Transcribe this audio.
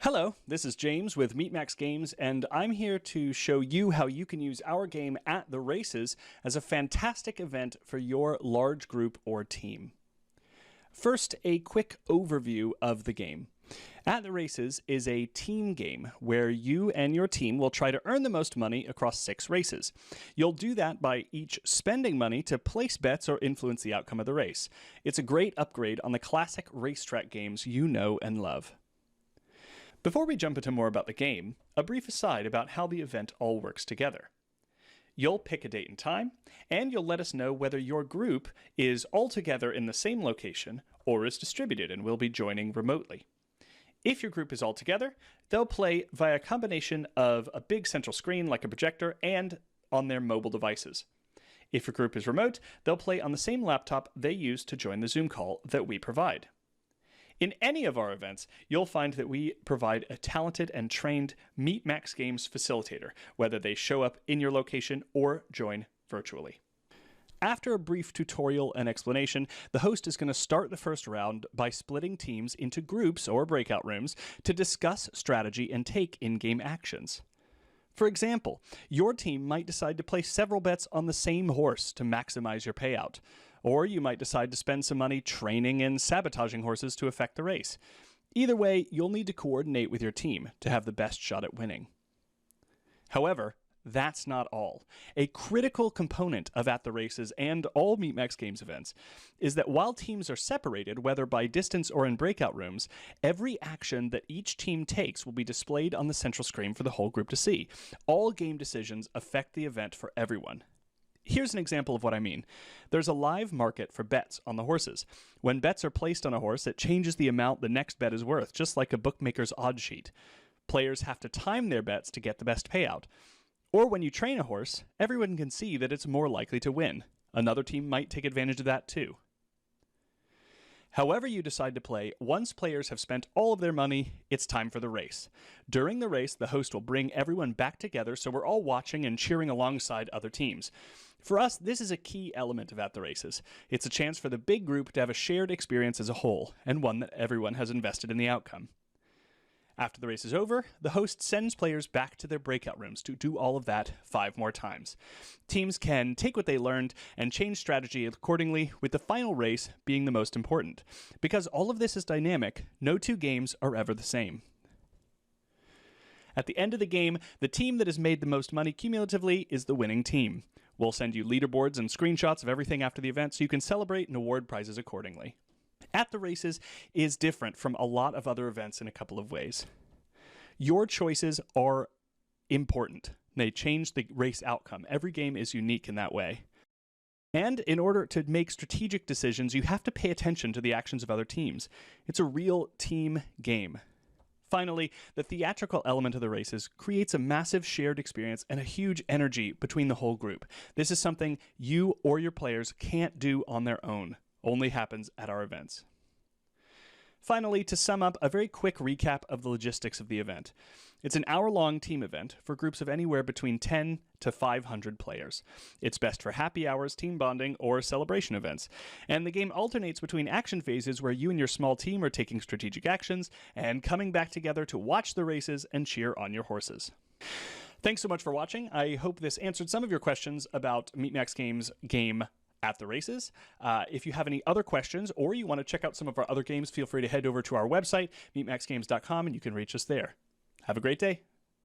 Hello, this is James with MeatMax Games, and I'm here to show you how you can use our game At the Races as a fantastic event for your large group or team. First, a quick overview of the game. At the Races is a team game where you and your team will try to earn the most money across 6 races. You'll do that by each spending money to place bets or influence the outcome of the race. It's a great upgrade on the classic racetrack games you know and love. Before we jump into more about the game, a brief aside about how the event all works together. You'll pick a date and time, and you'll let us know whether your group is all together in the same location or is distributed and will be joining remotely. If your group is all together, they'll play via a combination of a big central screen like a projector and on their mobile devices. If your group is remote, they'll play on the same laptop they use to join the Zoom call that we provide. In any of our events, you'll find that we provide a talented and trained MeatMax Games facilitator, whether they show up in your location or join virtually. After a brief tutorial and explanation, the host is going to start the first round by splitting teams into groups or breakout rooms to discuss strategy and take in-game actions. For example, your team might decide to place several bets on the same horse to maximize your payout. Or you might decide to spend some money training and sabotaging horses to affect the race. Either way, you'll need to coordinate with your team to have the best shot at winning. However, that's not all. A critical component of At the Races and all MeatMax Games events is that while teams are separated, whether by distance or in breakout rooms, every action that each team takes will be displayed on the central screen for the whole group to see. All game decisions affect the event for everyone. Here's an example of what I mean. There's a live market for bets on the horses. When bets are placed on a horse, it changes the amount the next bet is worth, just like a bookmaker's odds sheet. Players have to time their bets to get the best payout. Or when you train a horse, everyone can see that it's more likely to win. Another team might take advantage of that too. However you decide to play, once players have spent all of their money, it's time for the race. During the race, the host will bring everyone back together so we're all watching and cheering alongside other teams. For us, this is a key element of At the Races. It's a chance for the big group to have a shared experience as a whole, and one that everyone has invested in the outcome. After the race is over, the host sends players back to their breakout rooms to do all of that 5 more times. Teams can take what they learned and change strategy accordingly, with the final race being the most important. Because all of this is dynamic, no 2 games are ever the same. At the end of the game, the team that has made the most money cumulatively is the winning team. We'll send you leaderboards and screenshots of everything after the event so you can celebrate and award prizes accordingly. At the Races is different from a lot of other events in a couple of ways. Your choices are important. They change the race outcome. Every game is unique in that way. And in order to make strategic decisions, you have to pay attention to the actions of other teams. It's a real team game. Finally, the theatrical element of the races creates a massive shared experience and a huge energy between the whole group. This is something you or your players can't do on their own. Only happens at our events. Finally, to sum up, a very quick recap of the logistics of the event. It's an hour-long team event for groups of anywhere between 10 to 500 players. It's best for happy hours, team bonding, or celebration events. And the game alternates between action phases where you and your small team are taking strategic actions and coming back together to watch the races and cheer on your horses. Thanks so much for watching. I hope this answered some of your questions about MeatMax Games' game At the Races. If you have any other questions or you want to check out some of our other games, feel free to head over to our website, meatmaxgames.com, and you can reach us there. Have a great day.